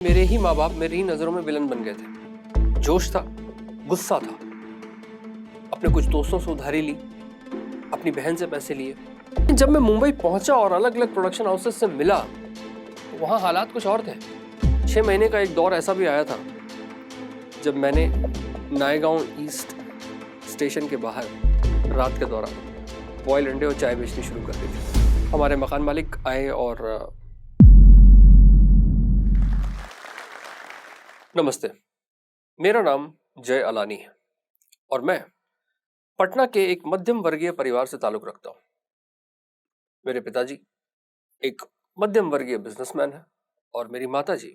मेरे ही माँ बाप मेरी ही नजरों में विलन बन गए थे। जोश था, गुस्सा था, अपने कुछ दोस्तों से उधारी ली, अपनी बहन से पैसे लिए। जब मैं मुंबई पहुंचा और अलग अलग प्रोडक्शन हाउसेस से मिला, वहां हालात कुछ और थे। 6 महीने का एक दौर ऐसा भी आया था जब मैंने नायगांव ईस्ट स्टेशन के बाहर रात के दौरान बॉयल अंडे और चाय बेचनी शुरू कर दी थी। हमारे मकान मालिक आए और नमस्ते, मेरा नाम जय अलानी है और मैं पटना के एक मध्यम वर्गीय परिवार से ताल्लुक रखता हूं। मेरे पिताजी एक मध्यम वर्गीय बिजनेसमैन है और मेरी माताजी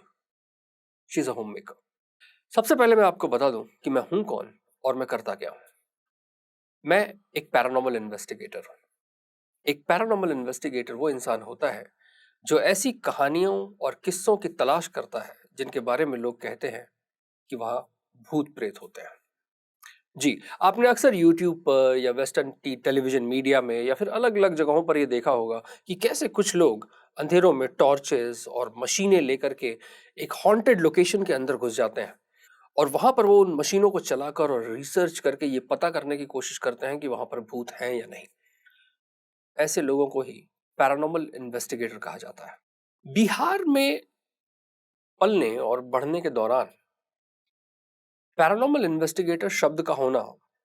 she is a home maker. सबसे पहले मैं आपको बता दूं कि मैं हूं कौन और मैं करता क्या हूं। मैं एक पैरानॉर्मल इन्वेस्टिगेटर हूं। एक पैरानॉर्मल इन्वेस्टिगेटर वो इंसान होता है जो ऐसी कहानियों और किस्सों की तलाश करता है जिनके बारे में लोग कहते हैं कि वहां भूत प्रेत होते हैं। जी, आपने अक्सर यूट्यूब पर या वेस्टर्न टेलीविजन मीडिया में या फिर अलग अलग जगहों पर यह देखा होगा कि कैसे कुछ लोग अंधेरों में टॉर्चेस और मशीनें लेकर के एक हॉन्टेड लोकेशन के अंदर घुस जाते हैं और वहां पर वो उन मशीनों को चलाकर और रिसर्च करके ये पता करने की कोशिश करते हैं कि वहां पर भूत हैं या नहीं। ऐसे लोगों को ही पैरानॉर्मल इन्वेस्टिगेटर कहा जाता है। बिहार में पलने और बढ़ने के दौरान पैरानॉर्मल इन्वेस्टिगेटर शब्द का होना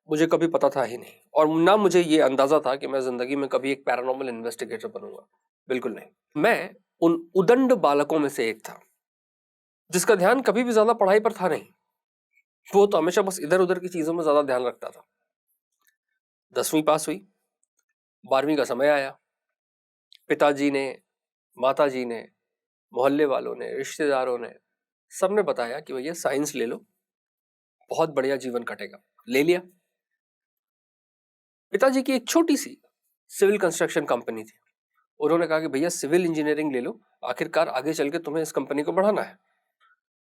मुझे कभी पता था ही नहीं और ना मुझे ये अंदाजा था कि मैं जिंदगी में कभी एक पैरानॉर्मल इन्वेस्टिगेटर बनूंगा। बिल्कुल नहीं। मैं उन उदंड बालकों में से एक था जिसका ध्यान कभी भी ज्यादा पढ़ाई पर था नहीं। वो तो हमेशा बस इधर उधर की चीजों में ज्यादा ध्यान रखता था। 10वीं पास हुई, 12वीं का समय आया। पिताजी ने, माताजी ने, मोहल्ले वालों ने, रिश्तेदारों ने सबने बताया कि भैया साइंस ले लो, बहुत बढ़िया जीवन कटेगा। ले लिया। पिताजी की एक छोटी सी सिविल कंस्ट्रक्शन कंपनी थी। उन्होंने कहा कि भैया सिविल इंजीनियरिंग ले लो, आखिरकार आगे चल के तुम्हें इस कंपनी को बढ़ाना है।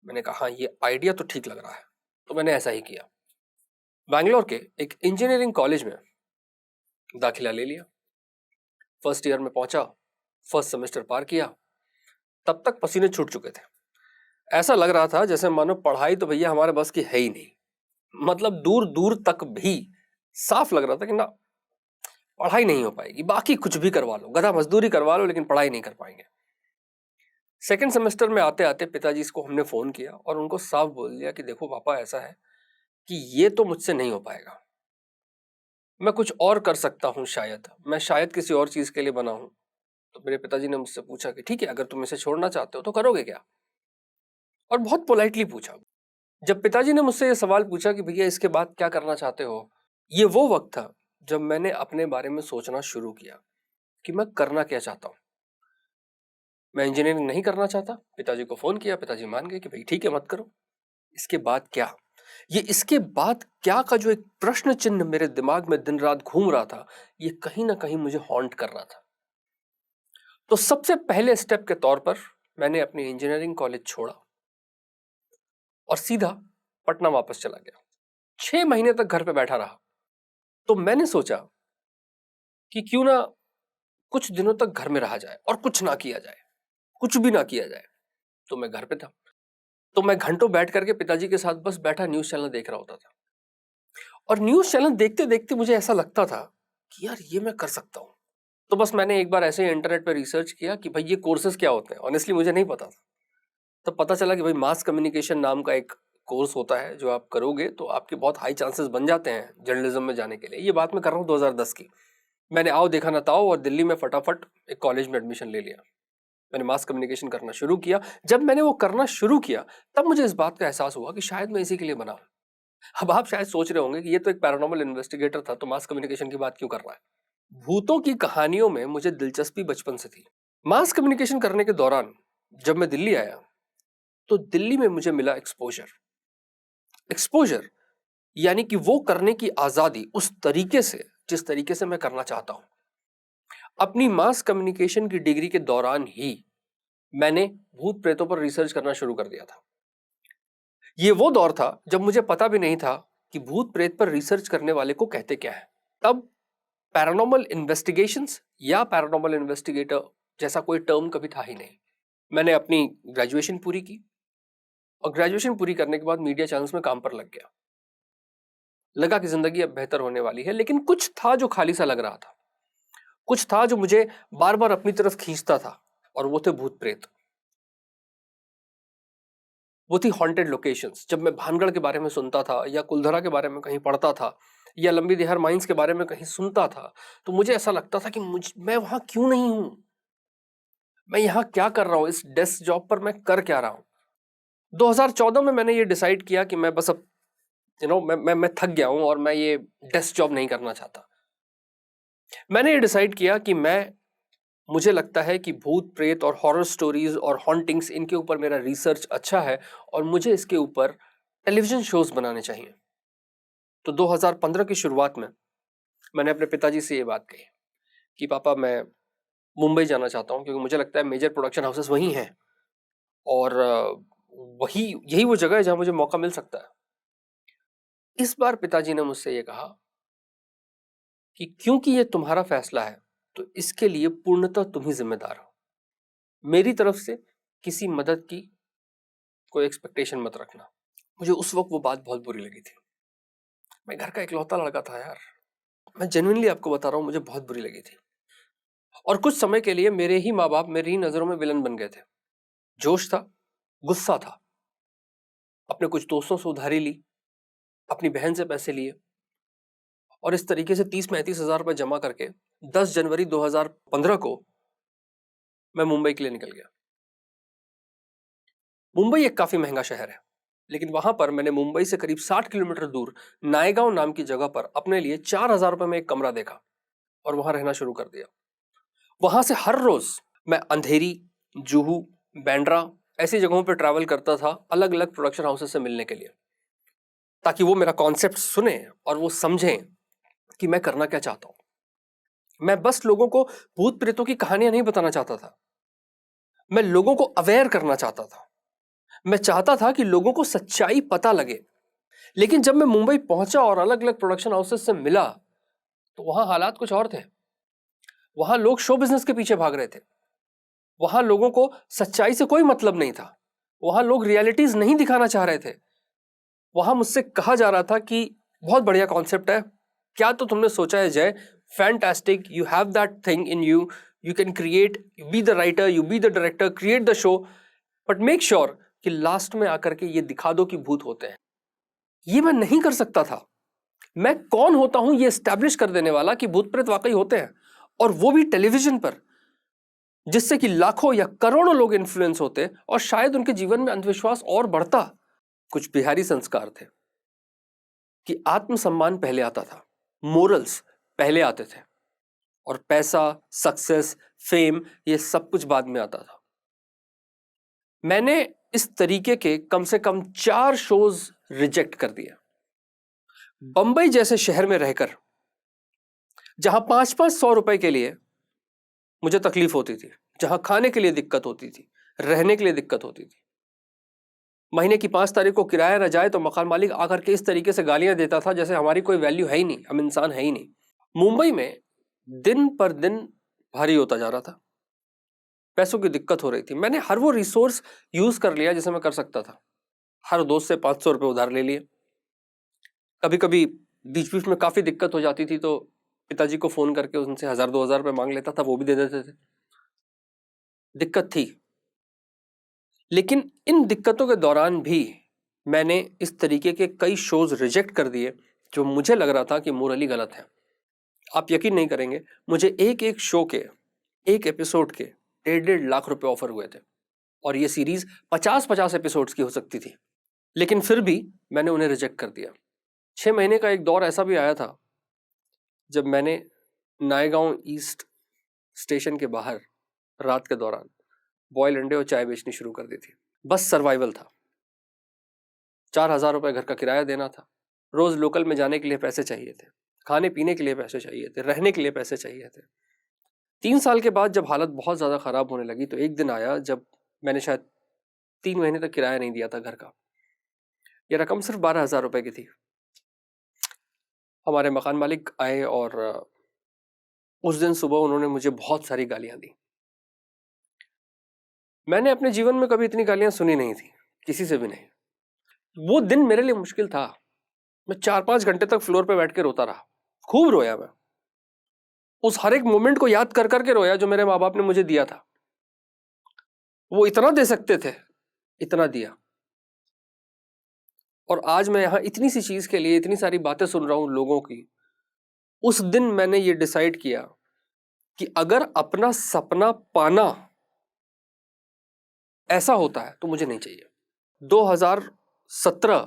मैंने कहा हाँ, ये आइडिया तो ठीक लग रहा है, तो मैंने ऐसा ही किया। बैंगलोर के एक इंजीनियरिंग कॉलेज में दाखिला ले लिया। फर्स्ट ईयर में पहुंचा, फर्स्ट सेमेस्टर पार किया। तब तक पसीने छूट चुके थे। ऐसा लग रहा था जैसे मानो पढ़ाई तो भैया हमारे बस की है ही नहीं। मतलब दूर दूर तक भी साफ लग रहा था कि ना, पढ़ाई नहीं हो पाएगी, बाकी कुछ भी करवा लो, गधा मजदूरी करवा लो, लेकिन पढ़ाई नहीं कर पाएंगे। सेकेंड सेमेस्टर में आते आते पिताजी को हमने फोन किया और उनको साफ बोल दिया कि देखो पापा, ऐसा है कि ये तो मुझसे नहीं हो पाएगा, मैं कुछ और कर सकता हूं, मैं शायद किसी और चीज के लिए बना हूं। तो मेरे पिताजी ने मुझसे पूछा कि ठीक है, अगर तुम इसे छोड़ना चाहते हो तो करोगे क्या, और बहुत पोलाइटली पूछा। जब पिताजी ने मुझसे ये सवाल पूछा कि भैया इसके बाद क्या करना चाहते हो, ये वो वक्त था जब मैंने अपने बारे में सोचना शुरू किया कि मैं करना क्या चाहता हूं। मैं इंजीनियरिंग नहीं करना चाहता। पिताजी को फोन किया, पिताजी मान गए कि भाई ठीक है, मत करो। इसके बाद क्या, ये इसके बाद क्या का जो एक प्रश्न चिन्ह मेरे दिमाग में दिन रात घूम रहा था, ये कहीं ना कहीं मुझे हॉन्ट कर रहा था। तो सबसे पहले स्टेप के तौर पर मैंने अपनी इंजीनियरिंग कॉलेज छोड़ा और सीधा पटना वापस चला गया। 6 महीने तक घर पे बैठा रहा। तो मैंने सोचा कि क्यों ना कुछ दिनों तक घर में रहा जाए और कुछ ना किया जाए, कुछ भी ना किया जाए। तो मैं घर पे था, तो मैं घंटों बैठ करके पिताजी के साथ बस बैठा न्यूज चैनल देख रहा होता था। और न्यूज चैनल देखते देखते मुझे ऐसा लगता था कि यार ये मैं कर सकता हूं। तो बस मैंने एक बार ऐसे ही इंटरनेट पे रिसर्च किया कि भाई ये कोर्सेज क्या होते हैं। ऑनेस्टली मुझे नहीं पता था। तब पता चला कि भाई मास कम्युनिकेशन नाम का एक कोर्स होता है, जो आप करोगे तो आपके बहुत हाई चांसेस बन जाते हैं जर्नलिज्म में जाने के लिए। ये बात मैं कर रहा हूँ 2010 की। मैंने आओ देखा ना ताओ और दिल्ली में फटाफट एक कॉलेज में एडमिशन ले लिया। मैंने मास कम्युनिकेशन करना शुरू किया। जब मैंने वो करना शुरू किया तब मुझे इस बात का एहसास हुआ कि शायद मैं इसी के लिए बना हूं। अब आप शायद सोच रहे होंगे कि ये तो एक पैरानॉर्मल इन्वेस्टिगेटर था, तो मास कम्युनिकेशन की बात क्यों कर रहा है। भूतों की कहानियों में मुझे दिलचस्पी बचपन से थी। मास कम्युनिकेशन करने के दौरान जब मैं दिल्ली आया तो दिल्ली में मुझे मिला एक्सपोजर। एक्सपोजर यानी कि वो करने की आजादी उस तरीके से जिस तरीके से मैं करना चाहता हूं। अपनी मास कम्युनिकेशन की डिग्री के दौरान ही मैंने भूत प्रेतों पर रिसर्च करना शुरू कर दिया था। ये वो दौर था जब मुझे पता भी नहीं था कि भूत प्रेत पर रिसर्च करने वाले को कहते क्या है। तब पैरानॉर्मल इन्वेस्टिगेशंस या पैरानॉर्मल इन्वेस्टिगेटर जैसा कोई टर्म कभी था ही नहीं। मैंने अपनी ग्रेजुएशन पूरी की, और ग्रेजुएशन पूरी करने के बाद मीडिया चैनल्स में काम पर लग गया। लगा कि जिंदगी अब बेहतर होने वाली है, लेकिन कुछ था जो खाली सा लग रहा था, कुछ था जो मुझे बार बार अपनी तरफ खींचता था, और वो थे भूत प्रेत। वो थी हॉन्टेड लोकेशंस। जब मैं भानगढ़ के बारे में सुनता था, या कुलधरा के बारे में कहीं पढ़ता था, या लंबी देहार माइंस के बारे में कहीं सुनता था, तो मुझे ऐसा लगता था कि मैं वहां क्यों नहीं हूं, मैं यहाँ क्या कर रहा हूं, इस डेस्क जॉब पर मैं कर क्या रहा हूं। 2014 में मैंने ये डिसाइड किया कि मैं बस अब मैं थक गया हूं और मैं ये डेस्क जॉब नहीं करना चाहता। मैंने ये डिसाइड किया कि मुझे लगता है कि भूत प्रेत और हॉरर स्टोरीज और हॉन्टिंग्स, इनके ऊपर मेरा रिसर्च अच्छा है और मुझे इसके ऊपर टेलीविजन शोज बनाने चाहिए। तो 2015 की शुरुआत में मैंने अपने पिताजी से ये बात कही कि पापा, मैं मुंबई जाना चाहता हूँ, क्योंकि मुझे लगता है मेजर प्रोडक्शन हाउसेस वही हैं, और वही यही वो जगह है जहां मुझे मौका मिल सकता है। इस बार पिताजी ने मुझसे ये कहा कि क्योंकि ये तुम्हारा फैसला है, तो इसके लिए पूर्णतः तुम ही जिम्मेदार हो। मेरी तरफ से किसी मदद की कोई एक्सपेक्टेशन मत रखना। मुझे उस वक्त वो बात बहुत बुरी लगी थी। मैं घर का इकलौता लड़का था यार, मैं जेन्युइनली आपको बता रहा हूँ, मुझे बहुत बुरी लगी थी। और कुछ समय के लिए मेरे ही माँ बाप मेरी ही नजरों में विलन बन गए थे। जोश था, गुस्सा था, अपने कुछ दोस्तों से उधारी ली, अपनी बहन से पैसे लिए, और इस तरीके से 30-35 हजार रुपए जमा करके 10 जनवरी 2015 को मैं मुंबई के लिए निकल गया। मुंबई एक काफी महंगा शहर है, लेकिन वहां पर मैंने मुंबई से करीब 60 किलोमीटर दूर नायगांव नाम की जगह पर अपने लिए 4,000 रुपए में एक कमरा देखा और वहां रहना शुरू कर दिया। वहां से हर रोज मैं अंधेरी, जुहू, बैंड्रा ऐसी जगहों पर ट्रैवल करता था, अलग अलग प्रोडक्शन हाउसेस से मिलने के लिए, ताकि वो मेरा कॉन्सेप्ट सुने और वो समझें कि मैं करना क्या चाहता हूं। मैं बस लोगों को भूत प्रेतों की कहानियां नहीं बताना चाहता था, मैं लोगों को अवेयर करना चाहता था। मैं चाहता था कि लोगों को सच्चाई पता लगे। लेकिन जब मैं मुंबई पहुंचा और अलग अलग प्रोडक्शन हाउसेस से मिला, तो वहां हालात कुछ और थे। वहां लोग शो बिजनेस के पीछे भाग रहे थे, वहां लोगों को सच्चाई से कोई मतलब नहीं था, वहां लोग रियलिटीज नहीं दिखाना चाह रहे थे। वहां मुझसे कहा जा रहा था कि बहुत बढ़िया कॉन्सेप्ट है, क्या तो तुमने सोचा है जय, fantastic, you have that thing in you, you can create, you be the writer, you be the director, create the show, but make sure कि लास्ट में आकर के ये दिखा दो कि भूत होते हैं। ये मैं नहीं कर सकता था। मैं कौन होता हूं ये एस्टैब्लिश कर देने वाला कि भूत प्रेत वाकई होते हैं, और वो भी टेलीविजन पर, जिससे कि लाखों या करोड़ों लोग इन्फ्लुएंस होते और शायद उनके जीवन में अंधविश्वास और बढ़ता। कुछ बिहारी संस्कार थे कि आत्मसम्मान पहले आता था, मोरल्स पहले आते थे, और पैसा, सक्सेस, फेम, ये सब कुछ बाद में आता था। मैंने इस तरीके के कम से कम 4 शोज रिजेक्ट कर दिए। बंबई जैसे शहर में रहकर, जहां 5-500 रुपए के लिए मुझे तकलीफ होती थी, जहां खाने के लिए दिक्कत होती थी, रहने के लिए दिक्कत होती थी, महीने की 5 तारीख को किराया न जाए तो मकान मालिक आकर के इस तरीके से गालियां देता था जैसे हमारी कोई वैल्यू है ही नहीं, हम इंसान है ही नहीं। मुंबई में दिन पर दिन भारी होता जा रहा था, पैसों की दिक्कत हो रही थी। मैंने हर वो रिसोर्स यूज कर लिया जिसे मैं कर सकता था। हर दोस्त से 500 रुपए उधार ले लिए। कभी कभी बीच बीच में काफी दिक्कत हो जाती थी तो पिताजी को फोन करके उनसे 1,000-2,000 रुपए मांग लेता था, वो भी दे देते थे। दिक्कत थी, लेकिन इन दिक्कतों के दौरान भी मैंने इस तरीके के कई शोज रिजेक्ट कर दिए जो मुझे लग रहा था कि मोरली गलत है। आप यकीन नहीं करेंगे, मुझे एक एक शो के, एक एपिसोड के 1.5 लाख रुपए ऑफर हुए थे, और ये सीरीज 50-50 एपिसोड्स की हो सकती थी, लेकिन फिर भी मैंने उन्हें रिजेक्ट कर दिया। 6 महीने का एक दौर ऐसा भी आया था जब मैंने नायगांव ईस्ट स्टेशन के बाहर रात के दौरान बॉयल अंडे और चाय बेचनी शुरू कर दी थी। बस सर्वाइवल था। 4,000 रुपए घर का किराया देना था, रोज लोकल में जाने के लिए पैसे चाहिए थे, खाने पीने के लिए पैसे चाहिए थे, रहने के लिए पैसे चाहिए थे। 3 साल के बाद जब हालत बहुत ज्यादा खराब होने लगी, तो एक दिन आया जब मैंने शायद 3 महीने तक किराया नहीं दिया था घर का। यह रकम सिर्फ 12,000 रुपए की थी। हमारे मकान मालिक आए और उस दिन सुबह उन्होंने मुझे बहुत सारी गालियां दी। मैंने अपने जीवन में कभी इतनी गालियां सुनी नहीं थी। किसी से भी नहीं। वो दिन मेरे लिए मुश्किल था। मैं 4-5 घंटे तक फ्लोर पे बैठ के रोता रहा, खूब रोया मैं। उस हर एक मोमेंट को याद कर करके रोया जो मेरे माँ बाप ने मुझे दिया था। वो इतना दे सकते थे, इतना दिया। और आज मैं यहां इतनी सी चीज के लिए इतनी सारी बातें सुन रहा हूं लोगों की। उस दिन मैंने ये डिसाइड किया कि अगर अपना सपना पाना ऐसा होता है तो मुझे नहीं चाहिए। 2017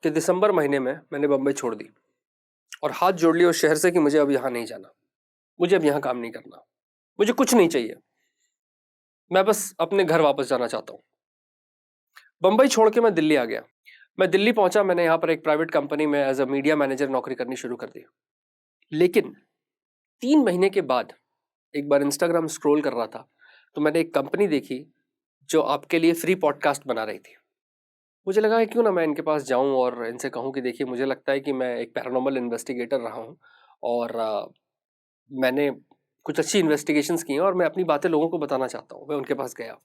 के दिसंबर महीने में मैंने बंबई छोड़ दी और हाथ जोड़ लिया उस शहर से कि मुझे अब यहां नहीं जाना, मुझे अब यहां काम नहीं करना, मुझे कुछ नहीं चाहिए, मैं बस अपने घर वापस जाना चाहता हूं। बंबई छोड़ के मैं दिल्ली आ गया। मैं दिल्ली पहुंचा, मैंने यहां पर एक प्राइवेट कंपनी में एज अ मीडिया मैनेजर नौकरी करनी शुरू कर दी। लेकिन 3 महीने के बाद एक बार इंस्टाग्राम स्क्रॉल कर रहा था तो मैंने एक कंपनी देखी जो आपके लिए फ्री पॉडकास्ट बना रही थी। मुझे लगा कि क्यों ना मैं इनके पास जाऊं और इनसे कहूं कि देखिए मुझे लगता है कि मैं एक पैरानॉर्मल इन्वेस्टिगेटर रहा हूं और मैंने कुछ अच्छी इन्वेस्टिगेशंस की हैं और मैं अपनी बातें लोगों को बताना चाहता हूं। मैं उनके पास गया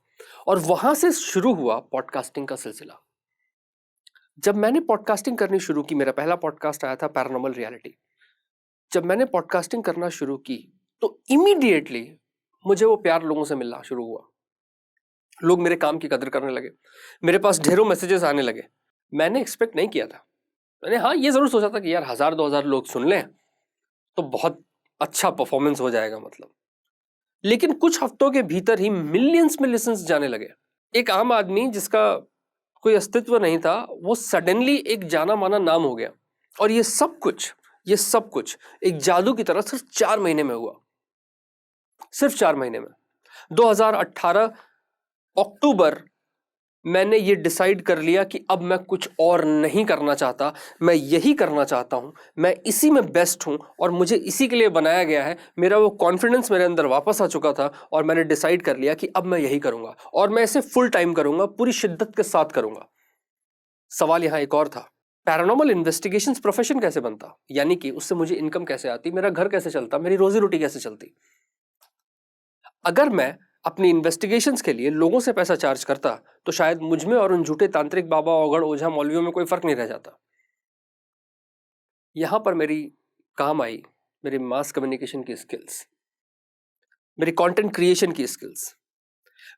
और वहां से शुरू हुआ पॉडकास्टिंग का सिलसिला। जब मैंने पॉडकास्टिंग करनी शुरू की, मेरा पहला पॉडकास्ट आया था पैरानॉर्मल रियलिटी। जब मैंने पॉडकास्टिंग करना शुरू की तो इमीडिएटली मुझे वो प्यार लोगों से मिलना शुरू हुआ। लोग मेरे काम की कदर करने लगे, मेरे पास ढेरों मैसेजेस आने लगे। मैंने एक्सपेक्ट नहीं किया था। मैंने हाँ ये जरूर सोचा था कि यार 1000-2000 लोग सुन लें तो बहुत अच्छा परफॉर्मेंस हो जाएगा मतलब। लेकिन कुछ हफ्तों के भीतर ही मिलियंस में लिसन्स जाने लगे। एक आम आदमी जिसका कोई अस्तित्व नहीं था वो सडनली एक जाना माना नाम हो गया। और ये सब कुछ एक जादू की तरह सिर्फ 4 महीने में हुआ। सिर्फ 4 महीने में 2018 अक्टूबर मैंने ये डिसाइड कर लिया कि अब मैं कुछ और नहीं करना चाहता, मैं यही करना चाहता हूं, मैं इसी में बेस्ट हूं और मुझे इसी के लिए बनाया गया है। मेरा वो कॉन्फिडेंस मेरे अंदर वापस आ चुका था और मैंने डिसाइड कर लिया कि अब मैं यही करूंगा और मैं इसे फुल टाइम करूंगा, पूरी शिद्दत के साथ करूंगा। सवाल यहां एक और था, पैरानॉर्मल इन्वेस्टिगेशंस प्रोफेशन कैसे बनता, यानी कि उससे मुझे इनकम कैसे आती, मेरा घर कैसे चलता, मेरी रोजी रोटी कैसे चलती। अगर मैं अपनी इन्वेस्टिगेशंस के लिए लोगों से पैसा चार्ज करता तो शायद मुझ में और उन झूठे तांत्रिक बाबा औगड़ ओझा मौलवियों में कोई फर्क नहीं रह जाता। यहां पर मेरी काम आई मेरी मास कम्युनिकेशन की स्किल्स, मेरी कंटेंट क्रिएशन की स्किल्स।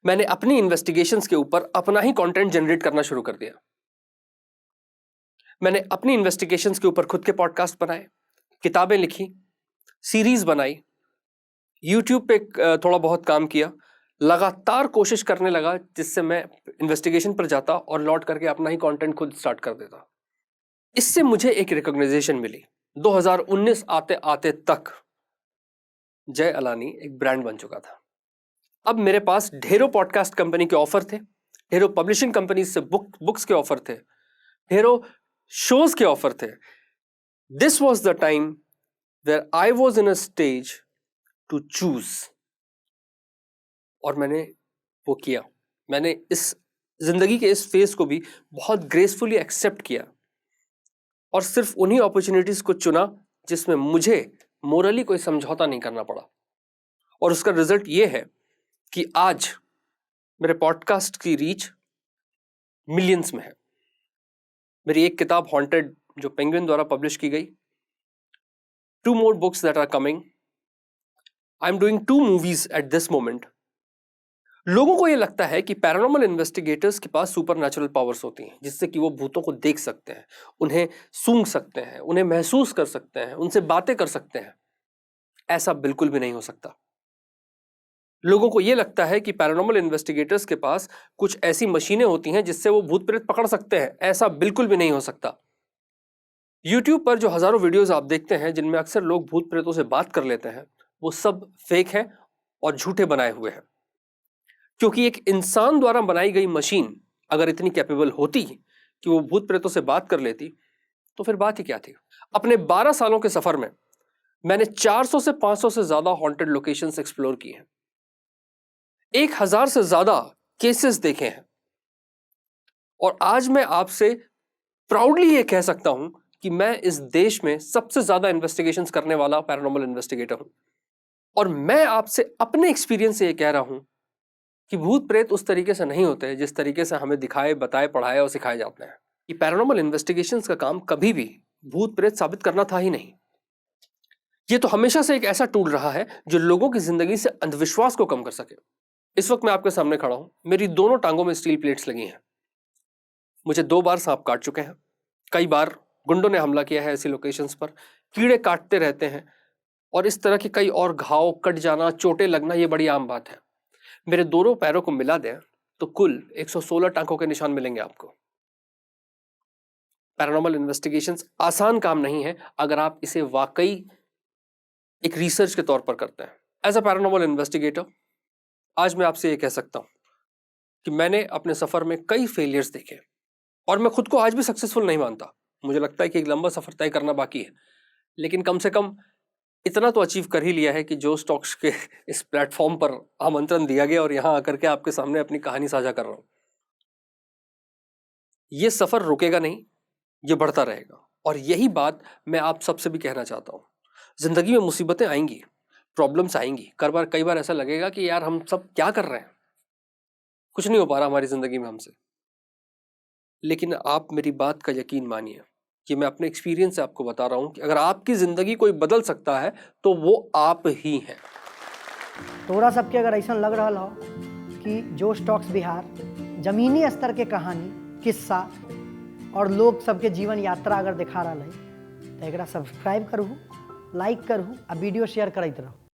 मैंने अपनी इन्वेस्टिगेशंस के ऊपर अपना ही कंटेंट जनरेट करना शुरू कर दिया। मैंने अपनी इन्वेस्टिगेशंस के ऊपर खुद के पॉडकास्ट बनाए, किताबें लिखी, सीरीज बनाई, यूट्यूब पे थोड़ा बहुत काम किया, लगातार कोशिश करने लगा जिससे मैं इन्वेस्टिगेशन पर जाता और लौट करके अपना ही कंटेंट खुद स्टार्ट कर देता। इससे मुझे एक रिकॉग्नाइजेशन मिली। 2019 आते आते तक जय अलानी एक ब्रांड बन चुका था। अब मेरे पास ढेरों पॉडकास्ट कंपनी के ऑफर थे, ढेरों पब्लिशिंग कंपनी से बुक्स के ऑफर थे, ढेरों शोज के ऑफर थे। This was the time where I was in a stage to choose. और मैंने वो किया। मैंने इस जिंदगी के इस फेज को भी बहुत ग्रेसफुली एक्सेप्ट किया और सिर्फ उन्हीं अपॉर्चुनिटीज को चुना जिसमें मुझे मोरली कोई समझौता नहीं करना पड़ा। और उसका रिजल्ट ये है कि आज मेरे पॉडकास्ट की रीच मिलियंस में है। मेरी एक किताब हॉन्टेड जो पेंगुइन द्वारा पब्लिश की गई, 2 more books that are coming, I'm doing 2 movies at this moment। लोगों को यह लगता है कि पैरानॉर्मल इन्वेस्टिगेटर्स के पास सुपर नेचुरल पावर्स होती हैं जिससे कि वो भूतों को देख सकते हैं, उन्हें सूंघ सकते हैं, उन्हें महसूस कर सकते हैं, उनसे बातें कर सकते हैं। ऐसा बिल्कुल भी नहीं हो सकता। लोगों को यह लगता है कि पैरानॉर्मल इन्वेस्टिगेटर्स के पास कुछ ऐसी मशीनें होती हैं जिससे वो भूत प्रेत पकड़ सकते हैं। ऐसा बिल्कुल भी नहीं हो सकता। YouTube पर जो हजारों वीडियोस आप देखते हैं जिनमें अक्सर लोग भूत प्रेतों से बात कर लेते हैं, वो सब फेक है और झूठे बनाए हुए हैं। क्योंकि एक इंसान द्वारा बनाई गई मशीन अगर इतनी कैपेबल होती कि वो भूत प्रेतों से बात कर लेती तो फिर बात ही क्या थी। अपने 12 सालों के सफर में मैंने 400 से 500 से ज्यादा हॉन्टेड लोकेशंस एक्सप्लोर किए हैं, 1000 से ज्यादा केसेस देखे हैं और आज मैं आपसे प्राउडली ये कह सकता हूं कि मैं इस देश में सबसे ज्यादा इन्वेस्टिगेशंस करने वाला पैरानॉर्मल इन्वेस्टिगेटर हूं। और मैं आपसे अपने एक्सपीरियंस से ये कह रहा हूं कि भूत प्रेत उस तरीके से नहीं होते जिस तरीके से हमें दिखाए, बताए, पढ़ाए और सिखाए जाते हैं। कि पैरानॉर्मल इन्वेस्टिगेशंस का काम कभी भी भूत प्रेत साबित करना था ही नहीं। ये तो हमेशा से एक ऐसा टूल रहा है जो लोगों की जिंदगी से अंधविश्वास को कम कर सके। इस वक्त मैं आपके सामने खड़ा हूं, मेरी दोनों टांगों में स्टील प्लेट्स लगी हैं। मुझे 2 बार सांप काट चुके हैं, कई बार गुंडों ने हमला किया है ऐसी लोकेशंस पर, कीड़े काटते रहते हैं और इस तरह के कई और घाव, कट जाना, चोटें लगना ये बड़ी आम बात है। मेरे दोनों पैरों को मिला दें तो कुल 116 टांकों के निशान मिलेंगे आपको। पैरानॉर्मल इन्वेस्टिगेशंस आसान काम नहीं है अगर आप इसे वाकई एक रिसर्च के तौर पर करते हैं। एज अ पैरानॉर्मल इन्वेस्टिगेटर आज मैं आपसे ये कह सकता हूं कि मैंने अपने सफर में कई फेलियर्स देखे और मैं खुद को आज भी सक्सेसफुल नहीं मानता। मुझे लगता है कि एक लंबा सफर तय करना बाकी है, लेकिन कम से कम इतना तो अचीव कर ही लिया है कि जो स्टॉक्स के इस प्लेटफॉर्म पर आमंत्रण दिया गया और यहां आकर के आपके सामने अपनी कहानी साझा कर रहा हूं। यह सफर रुकेगा नहीं, ये बढ़ता रहेगा। और यही बात मैं आप सबसे भी कहना चाहता हूं। जिंदगी में मुसीबतें आएंगी, प्रॉब्लम्स आएंगी, कई बार ऐसा लगेगा कि यार हम सब क्या कर रहे हैं, कुछ नहीं हो पा रहा हमारी जिंदगी में हमसे। लेकिन आप मेरी बात का यकीन मानिए कि मैं अपने एक्सपीरियंस से आपको बता रहा हूं कि अगर आपकी जिंदगी कोई बदल सकता है तो वो आप ही हैं। तोरा सबके अगर ऐसा लग रहा हो कि जो स्टॉक्स बिहार जमीनी स्तर के कहानी, किस्सा और लोग सबके जीवन यात्रा अगर दिखा रहा है तो एक सब्सक्राइब करूँ, लाइक करूँ और वीडियो शेयर करते रहूँ।